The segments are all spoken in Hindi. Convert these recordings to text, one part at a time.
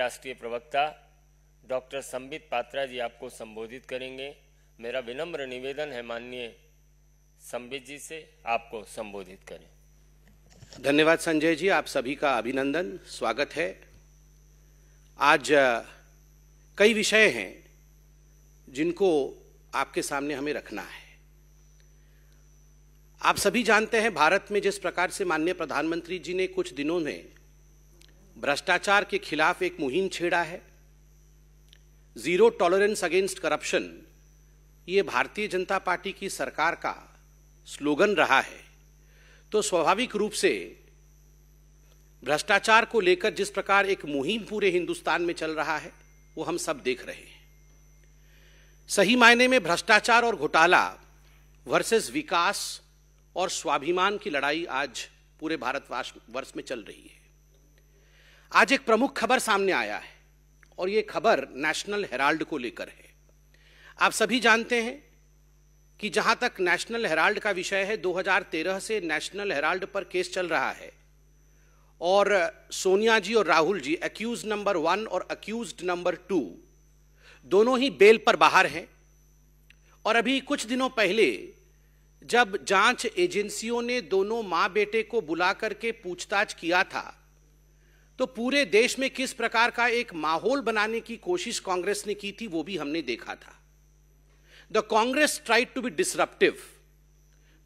राष्ट्रीय प्रवक्ता डॉक्टर संबित पात्रा जी आपको संबोधित करेंगे। मेरा विनम्र निवेदन है माननीय संबित जी से आपको संबोधित करें। धन्यवाद संजय जी, आप सभी का अभिनंदन, स्वागत है। आज कई विषय हैं जिनको आपके सामने हमें रखना है। आप सभी जानते हैं भारत में जिस प्रकार से माननीय प्रधानमंत्री जी ने कुछ दिनों में भ्रष्टाचार के खिलाफ एक मुहिम छेड़ा है, जीरो टॉलरेंस अगेंस्ट करप्शन, ये भारतीय जनता पार्टी की सरकार का स्लोगन रहा है। तो स्वाभाविक रूप से भ्रष्टाचार को लेकर जिस प्रकार एक मुहिम पूरे हिंदुस्तान में चल रहा है वो हम सब देख रहे हैं। सही मायने में भ्रष्टाचार और घोटाला वर्सेस विकास और स्वाभिमान की लड़ाई आज पूरे भारतवर्ष में चल रही है। आज एक प्रमुख खबर सामने आया है और ये खबर नेशनल हेराल्ड को लेकर है। आप सभी जानते हैं कि जहां तक नेशनल हेराल्ड का विषय है, 2013 से नेशनल हेराल्ड पर केस चल रहा है और सोनिया जी और राहुल जी अक्यूज्ड नंबर 1 और अक्यूज्ड नंबर 2 दोनों ही बेल पर बाहर हैं। और अभी कुछ दिनों पहले जब जांच एजेंसियों ने दोनों मां बेटे को बुला करके पूछताछ किया था तो पूरे देश में किस प्रकार का एक माहौल बनाने की कोशिश कांग्रेस ने की थी वो भी हमने देखा था। The Congress tried to be disruptive.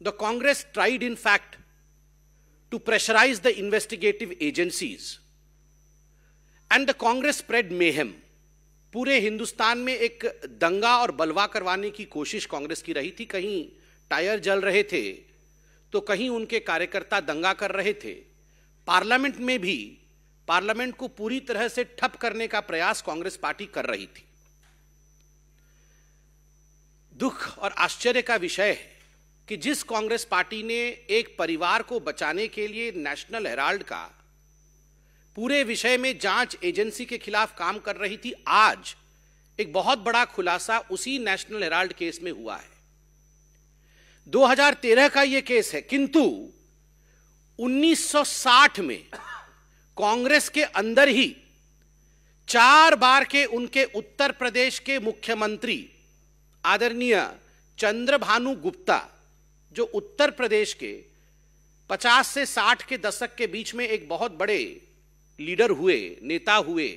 The Congress tried, in fact, to pressurize the investigative agencies. And the Congress spread mayhem. पूरे हिंदुस्तान में एक दंगा और बलवा करवाने की कोशिश कांग्रेस की रही थी। कहीं टायर जल रहे थे तो कहीं उनके कार्यकर्ता दंगा कर रहे थे। पार्लियामेंट में भी पार्लियामेंट को पूरी तरह से ठप करने का प्रयास कांग्रेस पार्टी कर रही थी। दुख और आश्चर्य का विषय है कि जिस कांग्रेस पार्टी ने एक परिवार को बचाने के लिए नेशनल हेराल्ड का पूरे विषय में जांच एजेंसी के खिलाफ काम कर रही थी, आज एक बहुत बड़ा खुलासा उसी नेशनल हेराल्ड केस में हुआ है। 2013 का यह केस है, किंतु 1960 में कांग्रेस के अंदर ही 4 बार के उनके उत्तर प्रदेश के मुख्यमंत्री आदरणीय चंद्रभानु गुप्ता, जो उत्तर प्रदेश के 50 से 60 के दशक के बीच में एक बहुत बड़े लीडर हुए, नेता हुए,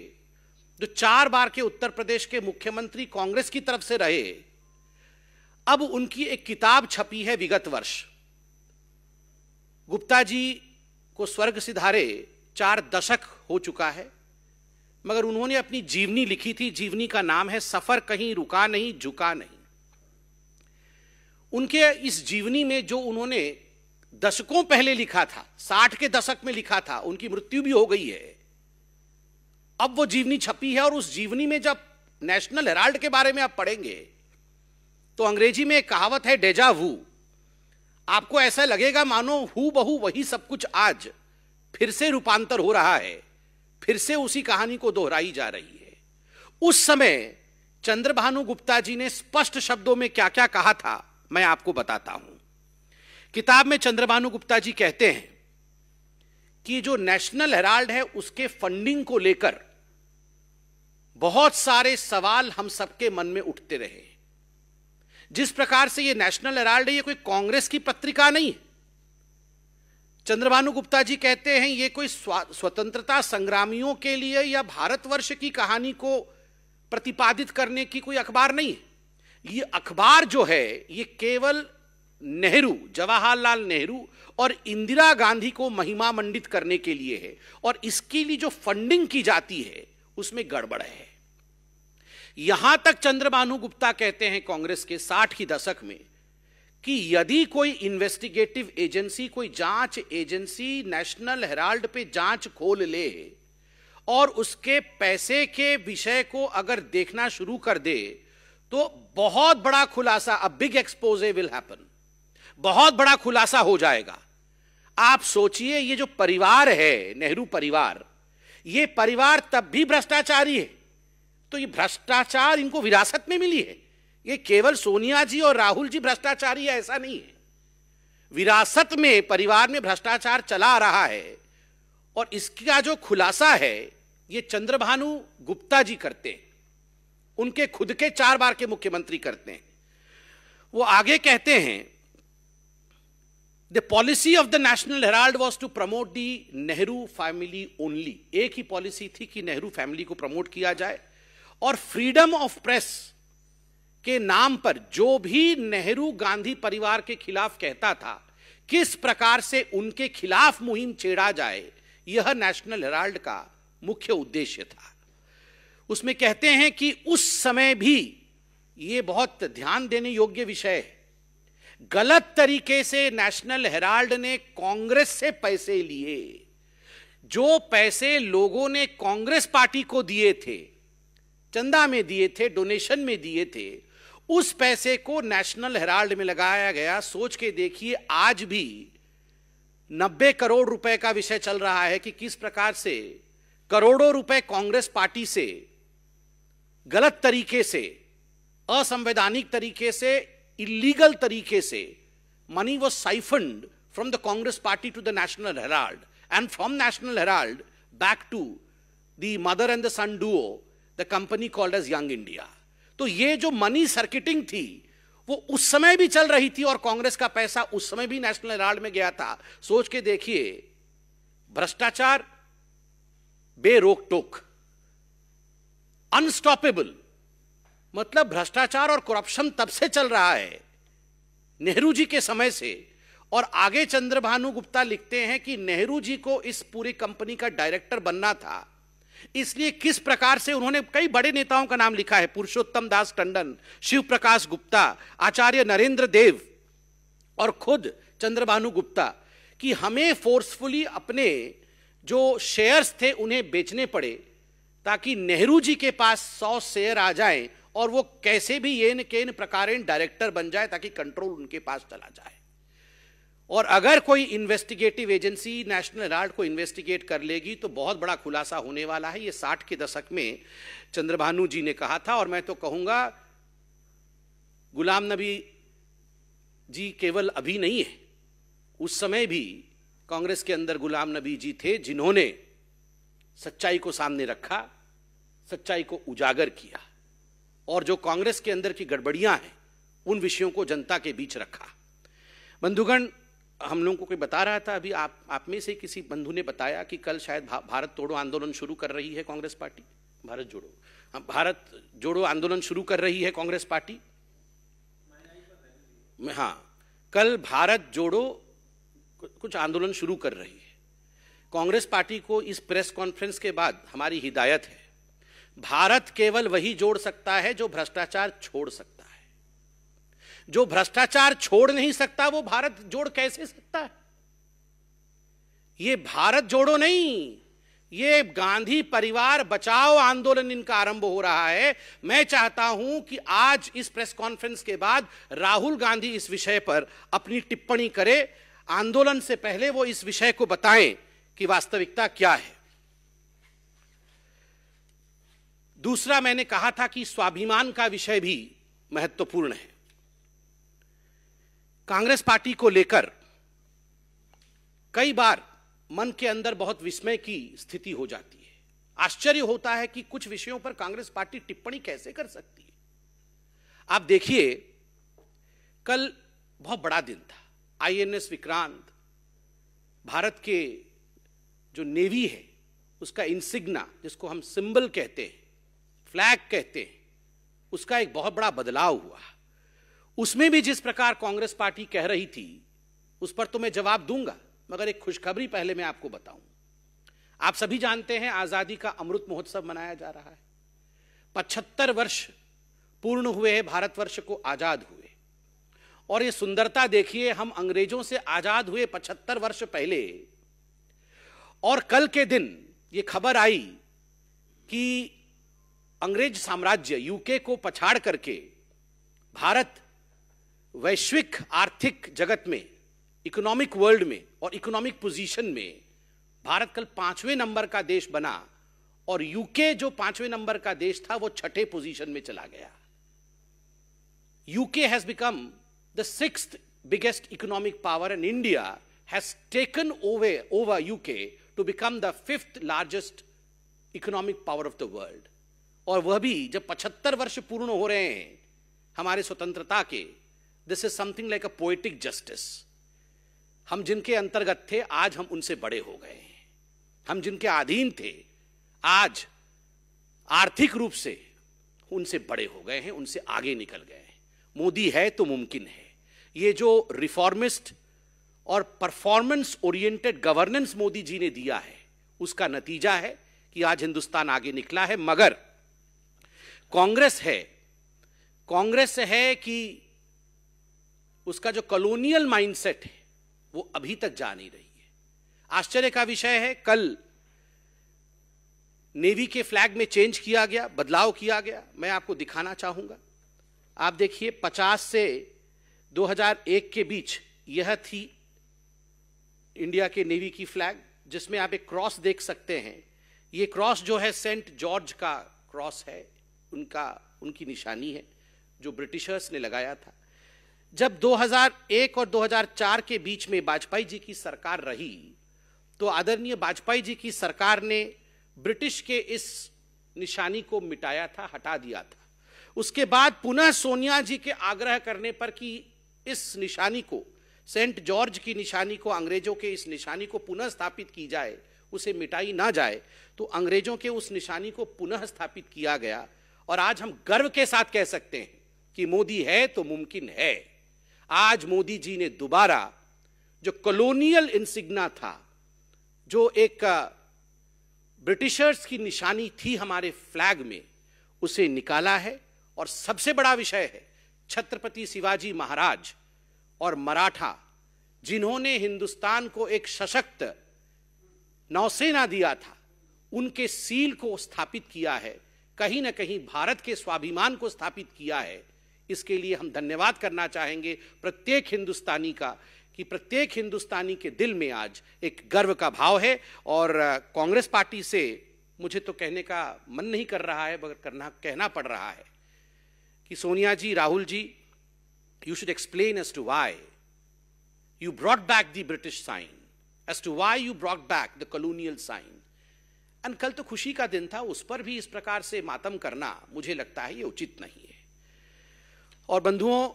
जो 4 बार के उत्तर प्रदेश के मुख्यमंत्री कांग्रेस की तरफ से रहे, अब उनकी एक किताब छपी है विगत वर्ष। गुप्ता जी को स्वर्ग सिधारे 4 दशक हो चुका है, मगर उन्होंने अपनी जीवनी लिखी थी। जीवनी का नाम है सफर कहीं रुका नहीं, झुका नहीं। उनके इस जीवनी में जो उन्होंने दशकों पहले लिखा था, 60 के दशक में लिखा था, उनकी मृत्यु भी हो गई है, अब वो जीवनी छपी है। और उस जीवनी में जब नेशनल हेराल्ड के बारे में आप पढ़ेंगे तो अंग्रेजी में एक कहावत है, डेजा वू। आपको ऐसा लगेगा मानो हू बहू वही सब कुछ आज फिर से रूपांतर हो रहा है, फिर से उसी कहानी को दोहराई जा रही है। उस समय चंद्रभानु गुप्ता जी ने स्पष्ट शब्दों में क्या क्या कहा था मैं आपको बताता हूं। किताब में चंद्रभानु गुप्ता जी कहते हैं कि जो नेशनल हेराल्ड है उसके फंडिंग को लेकर बहुत सारे सवाल हम सबके मन में उठते रहे। जिस प्रकार से ये नेशनल हेराल्ड है, ये कोई कांग्रेस की पत्रिका नहीं है। चंद्रभानु गुप्ता जी कहते हैं ये कोई स्वतंत्रता संग्रामियों के लिए या भारतवर्ष की कहानी को प्रतिपादित करने की कोई अखबार नहीं है। ये अखबार जो है ये केवल नेहरू, जवाहरलाल नेहरू और इंदिरा गांधी को महिमा मंडित करने के लिए है, और इसके लिए जो फंडिंग की जाती है उसमें गड़बड़ है। यहां तक चंद्रभानु गुप्ता कहते हैं कांग्रेस के 60 की दशक में कि यदि कोई इन्वेस्टिगेटिव एजेंसी, कोई जांच एजेंसी नेशनल हेराल्ड पे जांच खोल ले और उसके पैसे के विषय को अगर देखना शुरू कर दे तो बहुत बड़ा खुलासा, a big exposé will happen, बहुत बड़ा खुलासा हो जाएगा। आप सोचिए, ये जो परिवार है नेहरू परिवार, ये परिवार तब भी भ्रष्टाचारी है, तो ये भ्रष्टाचार इनको विरासत में मिली है। ये केवल सोनिया जी और राहुल जी भ्रष्टाचारी है ऐसा नहीं है, विरासत में परिवार में भ्रष्टाचार चला आ रहा है। और इसका जो खुलासा है ये चंद्रभानु गुप्ता जी करते हैं, उनके खुद के 4 बार के मुख्यमंत्री करते हैं। वो आगे कहते हैं, the policy of the National Herald was to promote the Nehru family only. एक ही पॉलिसी थी कि नेहरू फैमिली को प्रमोट किया जाए, और फ्रीडम ऑफ प्रेस के नाम पर जो भी नेहरू गांधी परिवार के खिलाफ कहता था, किस प्रकार से उनके खिलाफ मुहिम छेड़ा जाए, यह नेशनल हेराल्ड का मुख्य उद्देश्य था। उसमें कहते हैं कि उस समय भी, यह बहुत ध्यान देने योग्य विषय है, गलत तरीके से नेशनल हेराल्ड ने कांग्रेस से पैसे लिए। जो पैसे लोगों ने कांग्रेस पार्टी को दिए थे, चंदा में दिए थे, डोनेशन में दिए थे, उस पैसे को नेशनल हेराल्ड में लगाया गया। सोच के देखिए, आज भी 90 करोड़ रुपए का विषय चल रहा है कि किस प्रकार से करोड़ों रुपए कांग्रेस पार्टी से गलत तरीके से, असंवैधानिक तरीके से, इलीगल तरीके से money was siphoned from the Congress party to the National Herald, and from National Herald back to the mother and the son duo, the company called as Young India. तो ये जो मनी सर्किटिंग थी वो उस समय भी चल रही थी, और कांग्रेस का पैसा उस समय भी नेशनल हेराल्ड में गया था। सोच के देखिए, भ्रष्टाचार बेरोक टोक, अनस्टॉपेबल। मतलब भ्रष्टाचार और करप्शन तब से चल रहा है, नेहरू जी के समय से। और आगे चंद्रभानु गुप्ता लिखते हैं कि नेहरू जी को इस पूरी कंपनी का डायरेक्टर बनना था, इसलिए किस प्रकार से उन्होंने कई बड़े नेताओं का नाम लिखा है, पुरुषोत्तम दास टंडन, शिव प्रकाश गुप्ता, आचार्य नरेंद्र देव और खुद चंद्रभानु गुप्ता, कि हमें फोर्सफुली अपने जो शेयर्स थे उन्हें बेचने पड़े ताकि नेहरू जी के पास 100 शेयर आ जाएं और वो कैसे भी येन केन प्रकारेण डायरेक्टर बन जाए ताकि कंट्रोल उनके पास चला जाए। और अगर कोई इन्वेस्टिगेटिव एजेंसी नेशनल हेराल्ड को इन्वेस्टिगेट कर लेगी तो बहुत बड़ा खुलासा होने वाला है। ये 60 के दशक में चंद्रभानु जी ने कहा था, और मैं तो कहूंगा गुलाम नबी जी केवल अभी नहीं है, उस समय भी कांग्रेस के अंदर गुलाम नबी जी थे जिन्होंने सच्चाई को सामने रखा, सच्चाई को उजागर किया, और जो कांग्रेस के अंदर की गड़बड़ियां हैं उन विषयों को जनता के बीच रखा। बंधुगण, हम लोगों को कोई बता रहा था, अभी आप में से किसी बंधु ने बताया कि कल शायद भारत तोड़ो आंदोलन शुरू कर रही है कांग्रेस पार्टी। भारत जोड़ो आंदोलन शुरू कर रही है कांग्रेस पार्टी। हाँ, कल भारत जोड़ो कुछ आंदोलन शुरू कर रही है कांग्रेस पार्टी को। इस प्रेस कॉन्फ्रेंस के बाद हमारी हिदायत है, भारत केवल वही जोड़ सकता है जो भ्रष्टाचार छोड़ सकता है। जो भ्रष्टाचार छोड़ नहीं सकता वो भारत जोड़ कैसे सकता है? ये भारत जोड़ो नहीं, ये गांधी परिवार बचाओ आंदोलन इनका आरंभ हो रहा है। मैं चाहता हूं कि आज इस प्रेस कॉन्फ्रेंस के बाद राहुल गांधी इस विषय पर अपनी टिप्पणी करे। आंदोलन से पहले वो इस विषय को बताएं कि वास्तविकता क्या है। दूसरा, मैंने कहा था कि स्वाभिमान का विषय भी महत्वपूर्ण है। कांग्रेस पार्टी को लेकर कई बार मन के अंदर बहुत विस्मय की स्थिति हो जाती है। आश्चर्य होता है कि कुछ विषयों पर कांग्रेस पार्टी टिप्पणी कैसे कर सकती है। आप देखिए, कल बहुत बड़ा दिन था, आईएनएस विक्रांत, भारत के जो नेवी है उसका इंसिग्ना, जिसको हम सिंबल कहते हैं, फ्लैग कहते हैं, उसका एक बहुत बड़ा बदलाव हुआ। उसमें भी जिस प्रकार कांग्रेस पार्टी कह रही थी उस पर तो मैं जवाब दूंगा, मगर एक खुशखबरी पहले मैं आपको बताऊं। आप सभी जानते हैं आजादी का अमृत महोत्सव मनाया जा रहा है। 75 वर्ष पूर्ण हुए हैं भारतवर्ष को आजाद हुए, और ये सुंदरता देखिए, हम अंग्रेजों से आजाद हुए 75 वर्ष पहले, और कल के दिन ये खबर आई कि अंग्रेज साम्राज्य यूके को पछाड़ करके भारत वैश्विक आर्थिक जगत में, इकोनॉमिक वर्ल्ड में और इकोनॉमिक पोजीशन में भारत कल 5वें नंबर का देश बना, और यूके जो 5वें नंबर का देश था वो 6ठे पोजीशन में चला गया। UK has become the 6th biggest economic power, and India has taken over UK to become the 5th largest economic power of the world, और वह भी जब 75 वर्ष पूर्ण हो रहे हैं हमारे स्वतंत्रता के। This is something like a poetic justice. हम जिनके अंतर्गत थे आज हम उनसे बड़े हो गए हैं, हम जिनके अधीन थे आज आर्थिक रूप से उनसे बड़े हो गए हैं, उनसे आगे निकल गए हैं। मोदी है तो मुमकिन है। ये जो रिफॉर्मिस्ट और performance oriented governance Modi ji ने दिया है उसका नतीजा है कि आज हिंदुस्तान आगे निकला है। मगर कांग्रेस है कि उसका जो कॉलोनियल माइंडसेट है वो अभी तक जा नहीं रही है। आश्चर्य का विषय है, कल नेवी के फ्लैग में चेंज किया गया, बदलाव किया गया। मैं आपको दिखाना चाहूंगा। आप देखिए 50 से 2001 के बीच यह थी इंडिया के नेवी की फ्लैग, जिसमें आप एक क्रॉस देख सकते हैं। ये क्रॉस जो है सेंट जॉर्ज का क्रॉस है, उनकी निशानी है जो ब्रिटिशर्स ने लगाया था। जब 2001 और 2004 के बीच में वाजपेयी जी की सरकार रही तो आदरणीय वाजपेयी जी की सरकार ने ब्रिटिश के इस निशानी को मिटाया था, हटा दिया था। उसके बाद पुनः सोनिया जी के आग्रह करने पर कि इस निशानी को, सेंट जॉर्ज की निशानी को, अंग्रेजों के इस निशानी को पुनः स्थापित की जाए, उसे मिटाई ना जाए, तो अंग्रेजों के उस निशानी को पुनः स्थापित किया गया। और आज हम गर्व के साथ कह सकते हैं कि मोदी है तो मुमकिन है। आज मोदी जी ने दोबारा जो कॉलोनियल इंसिग्ना था, जो एक ब्रिटिशर्स की निशानी थी हमारे फ्लैग में, उसे निकाला है। और सबसे बड़ा विषय है छत्रपति शिवाजी महाराज और मराठा, जिन्होंने हिंदुस्तान को एक सशक्त नौसेना दिया था, उनके सील को स्थापित किया है, कहीं ना कहीं भारत के स्वाभिमान को स्थापित किया है। इसके लिए हम धन्यवाद करना चाहेंगे प्रत्येक हिंदुस्तानी का, कि प्रत्येक हिंदुस्तानी के दिल में आज एक गर्व का भाव है। और कांग्रेस पार्टी से मुझे तो कहने का मन नहीं कर रहा है, मगर कहना पड़ रहा है कि सोनिया जी, Rahul ji, you should explain as to why you brought back the British sign, as to why you brought back the colonial sign. और कल तो खुशी का दिन था, उस पर भी इस प्रकार से मातम करना मुझे लगता है ये उचित नहीं है। और बंधुओं,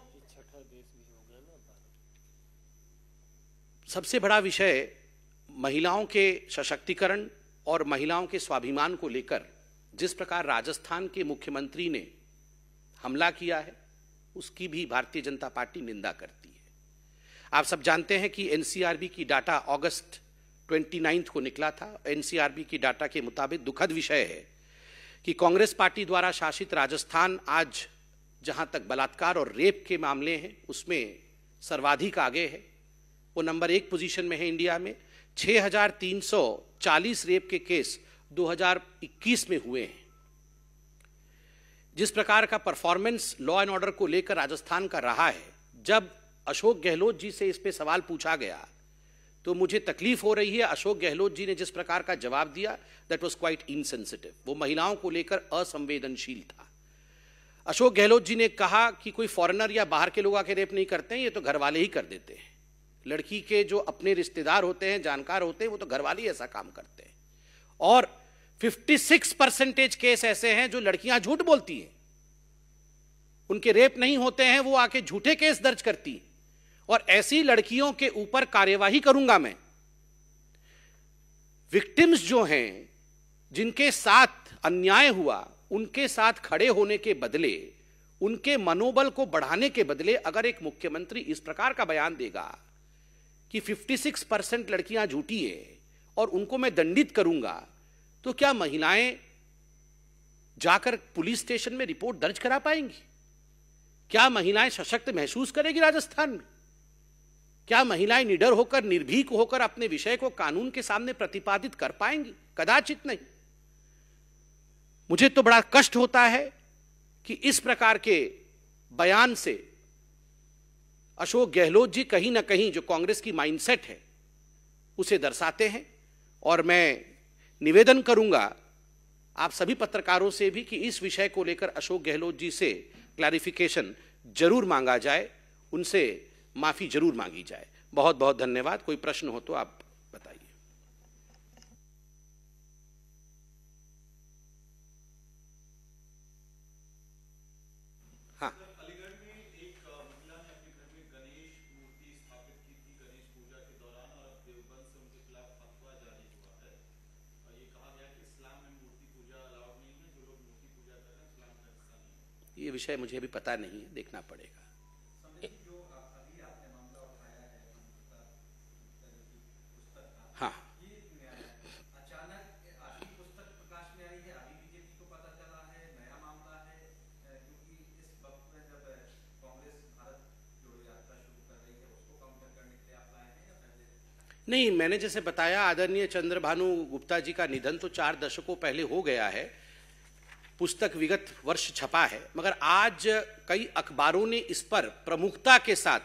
सबसे बड़ा विषय महिलाओं के सशक्तिकरण और महिलाओं के स्वाभिमान को लेकर जिस प्रकार राजस्थान के मुख्यमंत्री ने हमला किया है, उसकी भी भारतीय जनता पार्टी निंदा करती है। आप सब जानते हैं कि एनसीआरबी की डाटा अगस्त 29 को निकला था। एनसीआरबी की डाटा के मुताबिक दुखद विषय है कि कांग्रेस पार्टी द्वारा शासित राजस्थान आज जहां तक बलात्कार और रेप के मामले हैं उसमें सर्वाधिक आगे है। वो नंबर 1 पोजीशन में है इंडिया में। 6340 रेप के केस 2021 में हुए हैं। जिस प्रकार का परफॉर्मेंस लॉ एंड ऑर्डर को लेकर राजस्थान का रहा है, जब अशोक गहलोत जी से इस पे सवाल पूछा गया तो मुझे तकलीफ हो रही है। अशोक गहलोत जी ने जिस प्रकार का जवाब दिया, दैट वाज क्वाइट इनसेंसिटिव। वो महिलाओं को लेकर असंवेदनशील था। अशोक गहलोत जी ने कहा कि कोई फॉरेनर या बाहर के लोग आके रेप नहीं करते हैं, ये तो घर वाले ही कर देते हैं। लड़की के जो अपने रिश्तेदार होते हैं, जानकार होते हैं, वो तो घर वाले ही ऐसा काम करते हैं। और 56% केस ऐसे हैं जो लड़कियां झूठ बोलती हैं, उनके रेप नहीं होते हैं, वो आके झूठे केस दर्ज करती हैं। और ऐसी लड़कियों के ऊपर कार्यवाही करूंगा मैं। विक्टिम्स जो हैं, जिनके साथ अन्याय हुआ, उनके साथ खड़े होने के बदले, उनके मनोबल को बढ़ाने के बदले अगर एक मुख्यमंत्री इस प्रकार का बयान देगा कि 56% लड़कियां झूठी है और उनको मैं दंडित करूंगा, तो क्या महिलाएं जाकर पुलिस स्टेशन में रिपोर्ट दर्ज करा पाएंगी? क्या महिलाएं सशक्त महसूस करेगी राजस्थान में? क्या महिलाएं निडर होकर, निर्भीक होकर अपने विषय को कानून के सामने प्रतिपादित कर पाएंगी? कदाचित नहीं। मुझे तो बड़ा कष्ट होता है कि इस प्रकार के बयान से अशोक गहलोत जी कहीं ना कहीं जो कांग्रेस की माइंडसेट है उसे दर्शाते हैं। और मैं निवेदन करूंगा आप सभी पत्रकारों से भी कि इस विषय को लेकर अशोक गहलोत जी से क्लैरिफिकेशन जरूर मांगा जाए, उनसे माफी जरूर मांगी जाए। बहुत बहुत धन्यवाद। कोई प्रश्न हो तो आप बताइए। ये विषय मुझे अभी पता नहीं है, देखना पड़ेगा। हाँ, नहीं, मैंने जैसे बताया, आदरणीय चंद्रभानु गुप्ता जी का निधन तो 4 दशकों पहले हो गया है। पुस्तक विगत वर्ष छपा है, मगर आज कई अखबारों ने इस पर प्रमुखता के साथ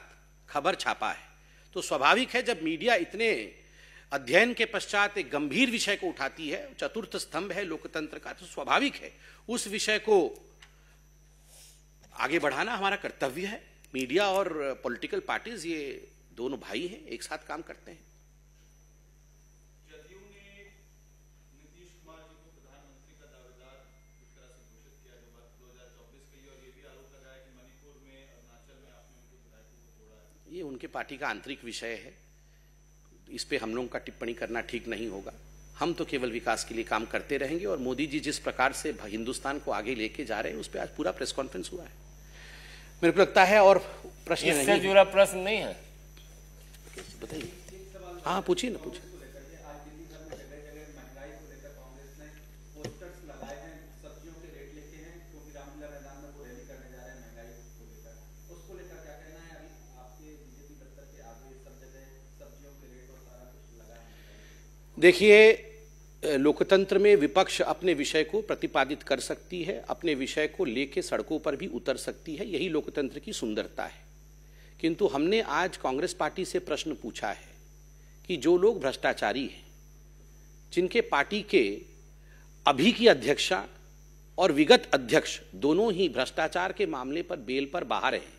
खबर छापा है। तो स्वाभाविक है, जब मीडिया इतने अध्ययन के पश्चात एक गंभीर विषय को उठाती है, चतुर्थ स्तंभ है लोकतंत्र का, तो स्वाभाविक है उस विषय को आगे बढ़ाना हमारा कर्तव्य है। मीडिया और पॉलिटिकल पार्टीज ये दोनों भाई हैं, एक साथ काम करते हैं। ये उनके पार्टी का आंतरिक विषय है, इस पे हम लोगों का टिप्पणी करना ठीक नहीं होगा। हम तो केवल विकास के लिए काम करते रहेंगे और मोदी जी जिस प्रकार से हिंदुस्तान को आगे लेके जा रहे हैं उस पे आज पूरा प्रेस कॉन्फ्रेंस हुआ है। मेरे को लगता है और प्रश्न नहीं, इससे जुड़ा प्रश्न नहीं है, बताइए। हाँ, पूछिए ना, पूछिए। देखिए, लोकतंत्र में विपक्ष अपने विषय को प्रतिपादित कर सकती है, अपने विषय को लेके सड़कों पर भी उतर सकती है, यही लोकतंत्र की सुंदरता है। किंतु हमने आज कांग्रेस पार्टी से प्रश्न पूछा है कि जो लोग भ्रष्टाचारी हैं, जिनके पार्टी के अभी की अध्यक्षा और विगत अध्यक्ष दोनों ही भ्रष्टाचार के मामले पर बेल पर बाहर हैं,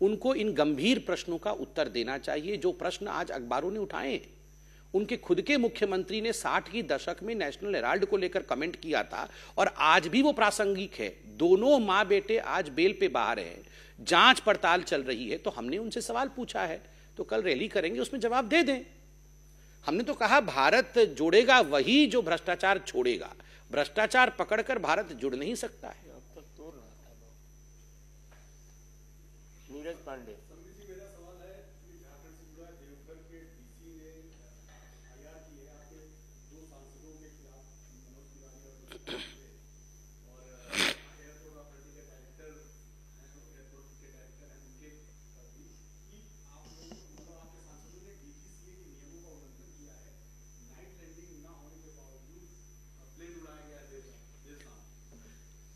उनको इन गंभीर प्रश्नों का उत्तर देना चाहिए। जो प्रश्न आज अखबारों ने उठाए हैं, उनके खुद के मुख्यमंत्री ने 60 की दशक में नेशनल हेराल्ड को लेकर कमेंट किया था और आज भी वो प्रासंगिक है। दोनों मां बेटे आज बेल पे बाहर हैं, जांच पड़ताल चल रही है। तो हमने उनसे सवाल पूछा है, तो कल रैली करेंगे, उसमें जवाब दे दें। हमने तो कहा भारत जोड़ेगा वही जो भ्रष्टाचार छोड़ेगा, भ्रष्टाचार पकड़कर भारत जुड़ नहीं सकता है। नीरज पांडे,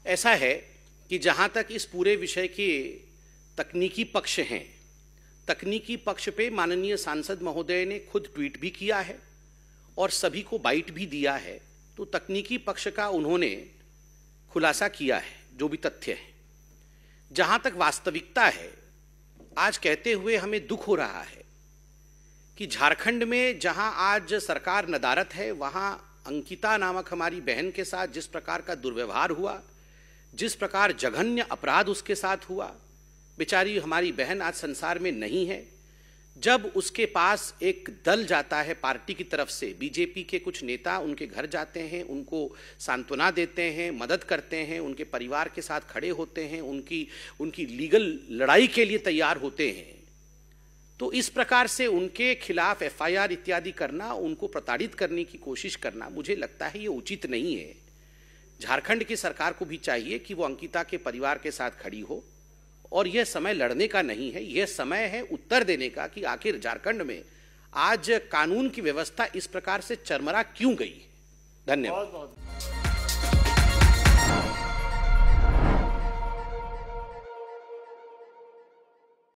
ऐसा है कि जहां तक इस पूरे विषय के तकनीकी पक्ष हैं, तकनीकी पक्ष पे माननीय सांसद महोदय ने खुद ट्वीट भी किया है और सभी को बाइट भी दिया है। तो तकनीकी पक्ष का उन्होंने खुलासा किया है, जो भी तथ्य है। जहां तक वास्तविकता है, आज कहते हुए हमें दुख हो रहा है कि झारखंड में जहां आज सरकार नदारत है, वहां अंकिता नामक हमारी बहन के साथ जिस प्रकार का दुर्व्यवहार हुआ, जिस प्रकार जघन्य अपराध उसके साथ हुआ, बेचारी हमारी बहन आज संसार में नहीं है। जब उसके पास एक दल जाता है पार्टी की तरफ से, बीजेपी के कुछ नेता उनके घर जाते हैं, उनको सांत्वना देते हैं, मदद करते हैं, उनके परिवार के साथ खड़े होते हैं, उनकी लीगल लड़ाई के लिए तैयार होते हैं, तो इस प्रकार से उनके खिलाफ एफआईआर इत्यादि करना, उनको प्रताड़ित करने की कोशिश करना, मुझे लगता है ये उचित नहीं है। झारखंड की सरकार को भी चाहिए कि वो अंकिता के परिवार के साथ खड़ी हो, और यह समय लड़ने का नहीं है, यह समय है उत्तर देने का कि आखिर झारखंड में आज कानून की व्यवस्था इस प्रकार से चरमरा क्यों गई है। धन्यवाद।